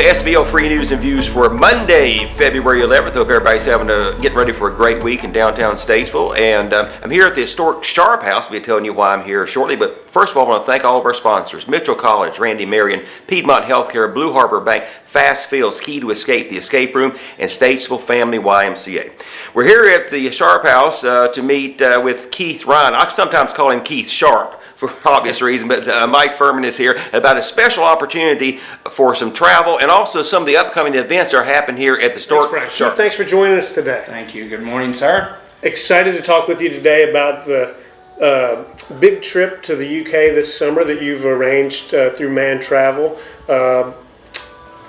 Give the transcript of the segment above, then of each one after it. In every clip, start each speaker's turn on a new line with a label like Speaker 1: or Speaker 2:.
Speaker 1: SVL Free News and Views for Monday, February 11th. Hope everybody's getting ready for a great week in downtown Statesville. And I'm here at the Historic Sharpe House. I'll be telling you why I'm here shortly. But first of all, I want to thank all of our sponsors: Mitchell College, Randy Marion, Piedmont Healthcare, Blue Harbor Bank, Fast Fields, Key to Escape, the Escape Room, and Statesville Family YMCA. We're here at the Sharpe House to meet with Keith Rhyne. I sometimes call him Keith Sharpe for obvious reason, but Mike Fuhrman is here about a special opportunity for some travel and also some of the upcoming events that are happening here at the Historic Sharpe.
Speaker 2: Thanks for joining us today.
Speaker 3: Thank you. Good morning, sir.
Speaker 2: Excited to talk with you today about the big trip to the UK this summer that you've arranged through Mann Travel.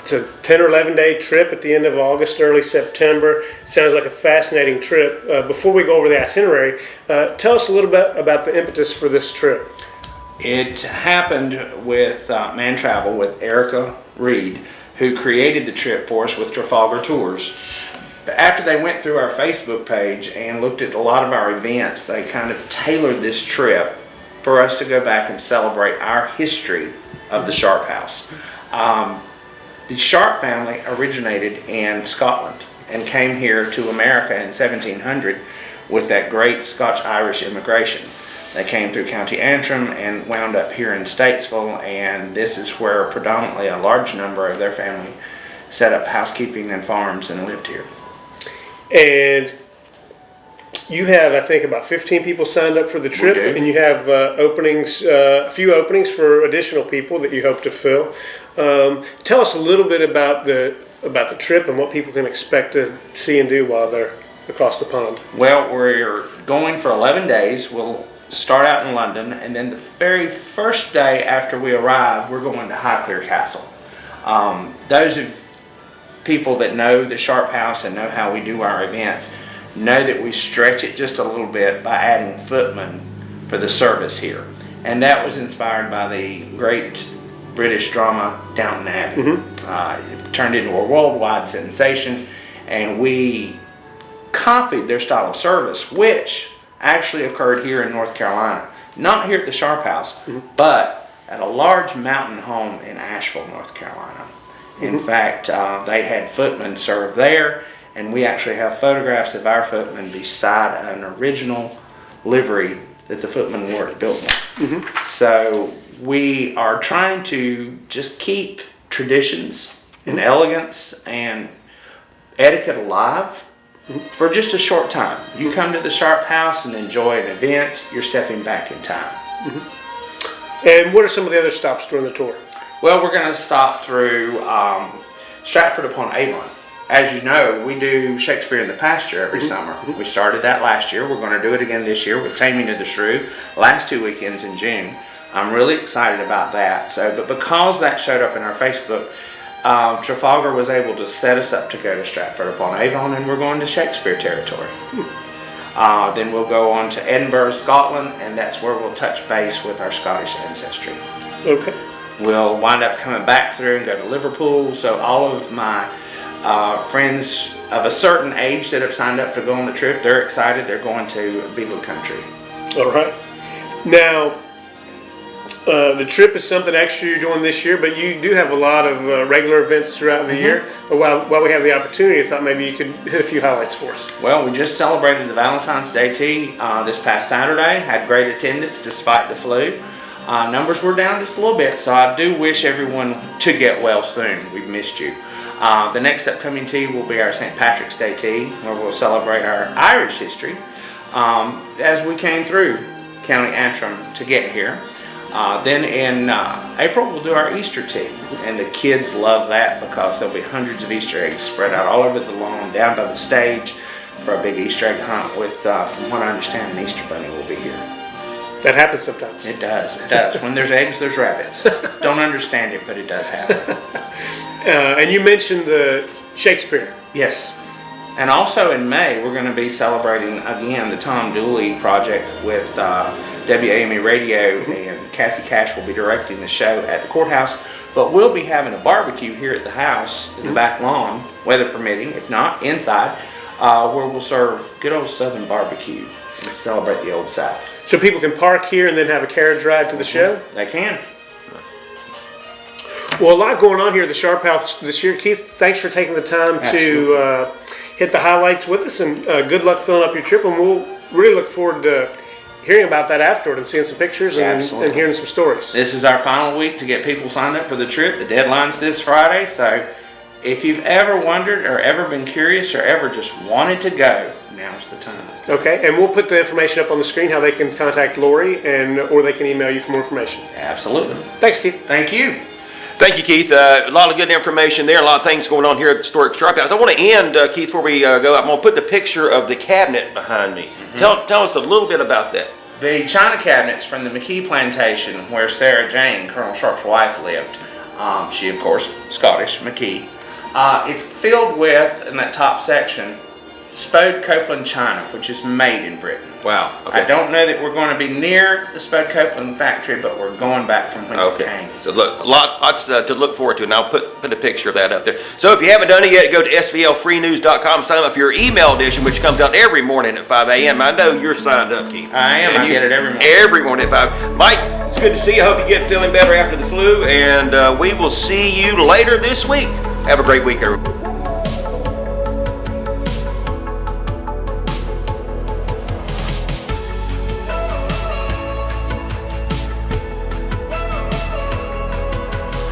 Speaker 2: It's a 10 or 11 day trip at the end of August, early September. Sounds like a fascinating trip. Before we go over the itinerary, tell us a little bit about the impetus for this trip.
Speaker 3: It happened with Mann Travel with Erica Reed, who created the trip for us with Trafalgar Tours. But after they went through our Facebook page and looked at a lot of our events, they kind of tailored this trip for us to go back and celebrate our history of the Sharpe House. The Sharpe family originated in Scotland and came here to America in 1700 with that great Scotch-Irish immigration. They came through County Antrim and wound up here in Statesville, and this is where predominantly a large number of their family set up housekeeping and farms and lived here.
Speaker 2: And you have, I think, about 15 people signed up for the trip, and you have a few openings for additional people that you hope to fill. Tell us a little bit about the trip and what people can expect to see and do while they're across the pond.
Speaker 3: Well, we're going for 11 days. We'll start out in London, and then the very first day after we arrive, we're going to Highclere Castle. Those of people that know the Sharpe House and know how we do our events know that we stretch it just a little bit by adding footmen for the service here. And that was inspired by the great British drama Downton Abbey. It turned into a worldwide sensation, and we copied their style of service, which actually occurred here in North Carolina. Not here at the Sharpe House, but at a large mountain home in Asheville, North Carolina. In fact, they had footmen serve there, and we actually have photographs of our footmen beside an original livery that the footmen wore at Biltmore. So we are trying to just keep traditions and elegance and etiquette alive for just a short time. You come to the Sharpe House and enjoy an event, you're stepping back in time.
Speaker 2: And what are some of the other stops during the tour?
Speaker 3: Well, we're going to stop through Stratford-upon-Avon. As you know, we do Shakespeare in the Pasture every summer. We started that last year. We're going to do it again this year with Taming of the Shrew, last 2 weekends in June. I'm really excited about that. But because that showed up in our Facebook, Trafalgar was able to set us up to go to Stratford-upon-Avon, and we're going to Shakespeare territory. Then we'll go on to Edinburgh, Scotland, and that's where we'll touch base with our Scottish ancestry.
Speaker 2: Okay.
Speaker 3: We'll wind up coming back through and go to Liverpool. So all of my friends of a certain age that have signed up to go on the trip, they're excited. They're going to Beagle Country.
Speaker 2: All right. Now, the trip is something extra you're doing this year, but you do have a lot of regular events throughout the year. While we have the opportunity, I thought maybe you could hit a few highlights for us.
Speaker 3: Well, we just celebrated the Valentine's Day tea this past Saturday. Had great attendance despite the flu. Numbers were down just a little bit, so I do wish everyone to get well soon. We've missed you. The next upcoming tea will be our St. Patrick's Day tea, where we'll celebrate our Irish history as we came through County Antrim to get here. Then in April, we'll do our Easter tea, and the kids love that because there'll be hundreds of Easter eggs spread out all over the lawn, down by the stage for a big Easter egg hunt with, from what I understand, an Easter bunny will be here.
Speaker 2: That happens sometimes.
Speaker 3: It does. It does. When there's eggs, there's rabbits. Don't understand it, but it does happen.
Speaker 2: And you mentioned the Shakespeare.
Speaker 3: Yes. And also in May, we're going to be celebrating again the Tom Dooley project with WAME Radio, and Kathy Cash will be directing the show at the courthouse. But we'll be having a barbecue here at the house in the back lawn, weather permitting, if not inside, where we'll serve good old Southern barbecue and celebrate the Old South.
Speaker 2: So people can park here and then have a carriage ride to the show?
Speaker 3: They can.
Speaker 2: Well, a lot going on here at the Sharpe House this year. Keith, thanks for taking the time
Speaker 3: Absolutely.
Speaker 2: to hit the highlights with us, and good luck filling up your trip. And we'll really look forward to hearing about that afterward and seeing some pictures and hearing some stories.
Speaker 3: This is our final week to get people signed up for the trip. The deadline's this Friday, so if you've ever wondered or ever been curious or ever just wanted to go, now's the time.
Speaker 2: Okay, and we'll put the information up on the screen, how they can contact Lori, or they can email you for more information.
Speaker 3: Absolutely.
Speaker 2: Thanks, Keith.
Speaker 3: Thank you.
Speaker 1: Thank you, Keith. A lot of good information there, a lot of things going on here at the Historic Sharpe House. I want to end, Keith, before we go, I'm going to put the picture of the cabinet behind me. Tell us a little bit about that.
Speaker 3: The china cabinets from the McKee plantation where Sarah Jane, Colonel Sharpe's wife, lived. She, of course, Scottish, McKee. It's filled with, in that top section, Spode Copeland china, which is made in Britain.
Speaker 1: Wow. Okay.
Speaker 3: I don't know that we're going to be near the Spode Copeland factory, but we're going back from whence it came.
Speaker 1: So look, lots to look forward to, and I'll put a picture of that up there. So if you haven't done it yet, go to svlfreenews.com, sign up for your email edition, which comes out every morning at 5 a.m. I know you're signed up, Keith.
Speaker 3: I am. I get it every morning.
Speaker 1: Every morning at 5. Mike, it's good to see you. I hope you get feeling better after the flu, and we will see you later this week. Have a great week, everybody.